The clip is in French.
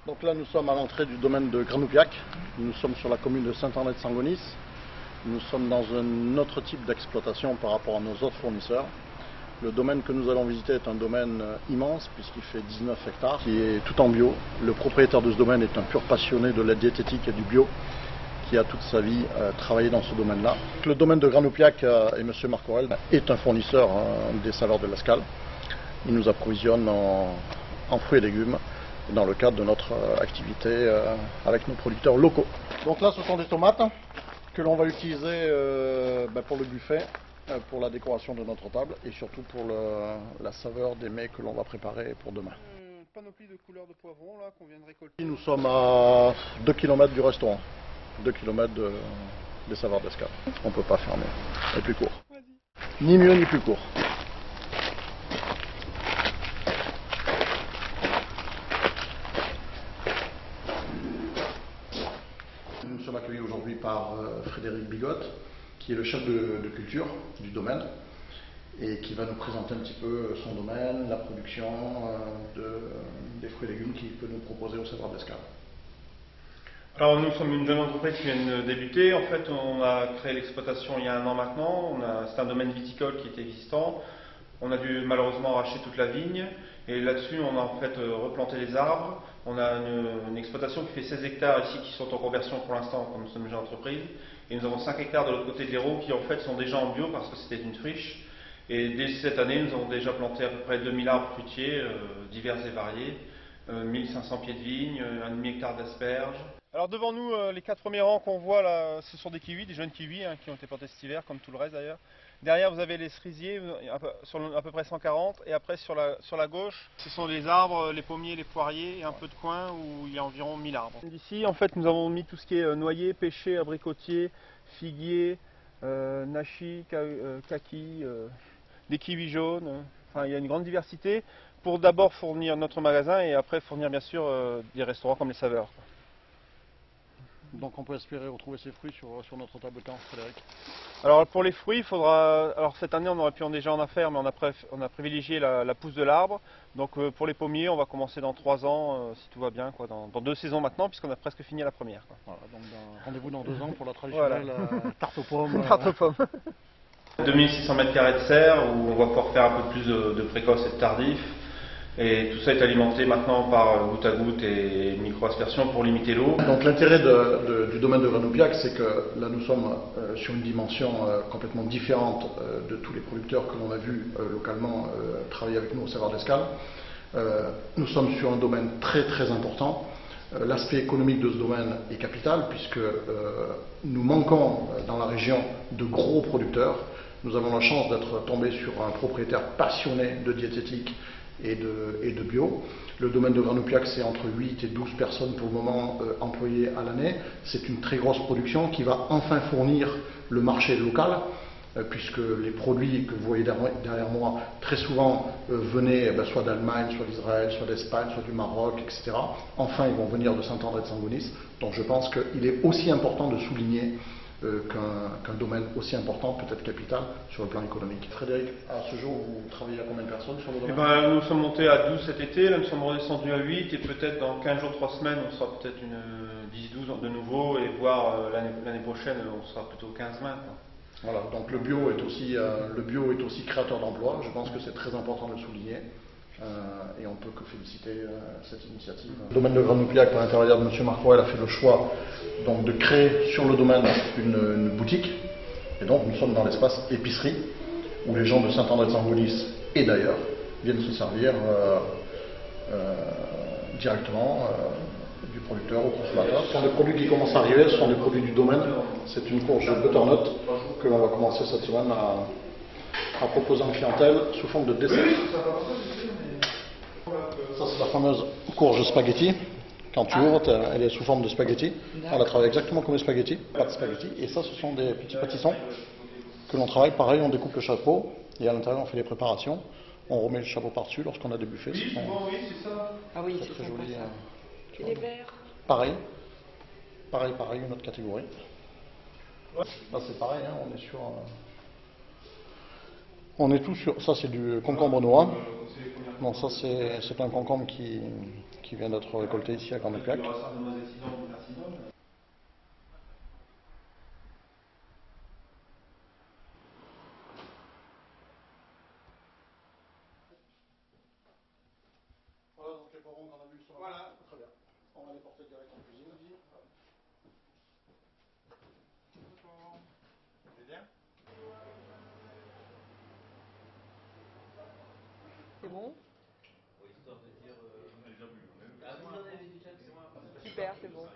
Donc là, nous sommes à l'entrée du domaine de Granoupiac. Nous sommes sur la commune de Saint-André-de-Sangonis. Nous sommes dans un autre type d'exploitation par rapport à nos autres fournisseurs. Le domaine que nous allons visiter est un domaine immense puisqu'il fait 19 hectares, qui est tout en bio. Le propriétaire de ce domaine est un pur passionné de la diététique et du bio, qui a toute sa vie travaillé dans ce domaine-là. Le domaine de Granoupiac et M. Marc Aurel est un fournisseur des saveurs de l'Escale. Il nous approvisionne en fruits et légumes dans le cadre de notre activité avec nos producteurs locaux. Donc là, ce sont des tomates que l'on va utiliser pour le buffet, pour la décoration de notre table et surtout pour la saveur des mets que l'on va préparer pour demain. Panoplie de couleurs de poivrons là qu'on vient de récolter. Nous sommes à 2 km du restaurant, 2 km des saveurs d'Escale. On ne peut pas fermer, c'est plus court. Ni mieux ni plus court. Nous sommes accueillis aujourd'hui par Frédéric Bigotte, qui est le chef de culture du domaine et qui va nous présenter un petit peu son domaine, la production des fruits et légumes qu'il peut nous proposer au saveurs d'Escale. Alors nous sommes une jeune entreprise qui vient de débuter. En fait, on a créé l'exploitation il y a 1 an maintenant. C'est un domaine viticole qui était existant. On a dû malheureusement arracher toute la vigne et là-dessus on a en fait replanté les arbres. On a une exploitation qui fait 16 hectares ici qui sont en conversion pour l'instant comme nous sommes une jeune entreprise. Et nous avons 5 hectares de l'autre côté de l'Hérault qui en fait sont déjà en bio parce que c'était une friche. Et dès cette année nous avons déjà planté à peu près 2000 arbres fruitiers divers et variés, 1500 pieds de vigne, 1,5 hectare d'asperges. Alors devant nous, les 4 premiers rangs qu'on voit là, ce sont des kiwis, des jeunes kiwis qui ont été plantés cet hiver comme tout le reste d'ailleurs. Derrière vous avez les cerisiers, sur à peu près 140, et après sur la gauche, ce sont les arbres, les pommiers, les poiriers, et un peu de coin où il y a environ 1000 arbres. Ici en fait nous avons mis tout ce qui est noyer, pêcher, abricotier, figuier, nachi, kaki, des kiwis jaunes, enfin il y a une grande diversité pour d'abord fournir notre magasin et après fournir bien sûr des restaurants comme les saveurs. Donc on peut espérer retrouver ces fruits sur notre table quand, Frédéric? Alors pour les fruits, il faudra. Alors cette année on aurait pu déjà en faire, mais on a privilégié la pousse de l'arbre. Donc pour les pommiers, on va commencer dans 3 ans, si tout va bien, quoi, dans 2 saisons maintenant, puisqu'on a presque fini la première. Quoi. Voilà, donc rendez-vous dans 2 ans pour la traditionnelle tarte aux pommes. Tarte aux pommes. 2600 m² de serre où on va pouvoir faire un peu plus de précoce et de tardif. Et tout ça est alimenté maintenant par goutte à goutte et micro-aspersion pour limiter l'eau. Donc l'intérêt du domaine de Granoupiac, c'est que là nous sommes sur une dimension complètement différente de tous les producteurs que l'on a vus localement travailler avec nous au saveurs d'Escale. Nous sommes sur un domaine très très important. L'aspect économique de ce domaine est capital puisque nous manquons dans la région de gros producteurs. Nous avons la chance d'être tombés sur un propriétaire passionné de diététique et de bio. Le domaine de Granoupiac, c'est entre 8 et 12 personnes pour le moment employées à l'année. C'est une très grosse production qui va enfin fournir le marché local, puisque les produits que vous voyez derrière moi, très souvent venaient soit d'Allemagne, soit d'Israël, soit d'Espagne, soit du Maroc, etc. Enfin, ils vont venir de Saint-André-de-Sangonis. Donc je pense qu'il est aussi important de souligner qu'un domaine aussi important peut être capital sur le plan économique. Frédéric, à ce jour, vous travaillez à combien de personnes sur le domaine? Nous sommes montés à 12 cet été, là nous sommes redescendus à 8 et peut-être dans 15 jours, 3 semaines, on sera peut-être une 10-12 de nouveau et voire l'année prochaine, on sera plutôt 15-20. Voilà, donc le bio est aussi créateur d'emplois, je pense que c'est très important de le souligner. Et on ne peut que féliciter cette initiative. Le domaine de Granoupiac, par l'intermédiaire de M. Marc Aurel, a fait le choix donc, de créer sur le domaine une boutique. Et donc nous sommes dans l'espace épicerie, où les gens de Saint-André-de-Sangonis et d'ailleurs viennent se servir directement du producteur au consommateur. Ce sont des produits qui commencent à arriver, ce sont des produits du domaine. C'est une courge de butternut que l'on va commencer cette semaine à proposer en clientèle sous forme de dessert. Ça c'est la fameuse courge spaghetti. Quand tu ouvres, elle est sous forme de spaghetti. Elle travaille exactement comme les spaghettis, pas de spaghetti. Et ça, ce sont des petits pâtissons que l'on travaille. Pareil, on découpe le chapeau et à l'intérieur, on fait les préparations. On remet le chapeau par-dessus lorsqu'on a des buffets. Oui, c'est ça. Ah oui, c'est très joli. Et les verres? Pareil, une autre catégorie. Là, c'est pareil, hein, on est sur. On est tout sur. Ça, c'est du concombre noix. Bon, ça, c'est un concombre qui qui vient d'être récolté ici à Cornupiac. Voilà, donc les poivrons qu'on a vus sont là. Voilà. Très bien. On va les porter direct en cuisine. C'est bien. C'est bon? Oui, histoire de dire. Super, c'est bon.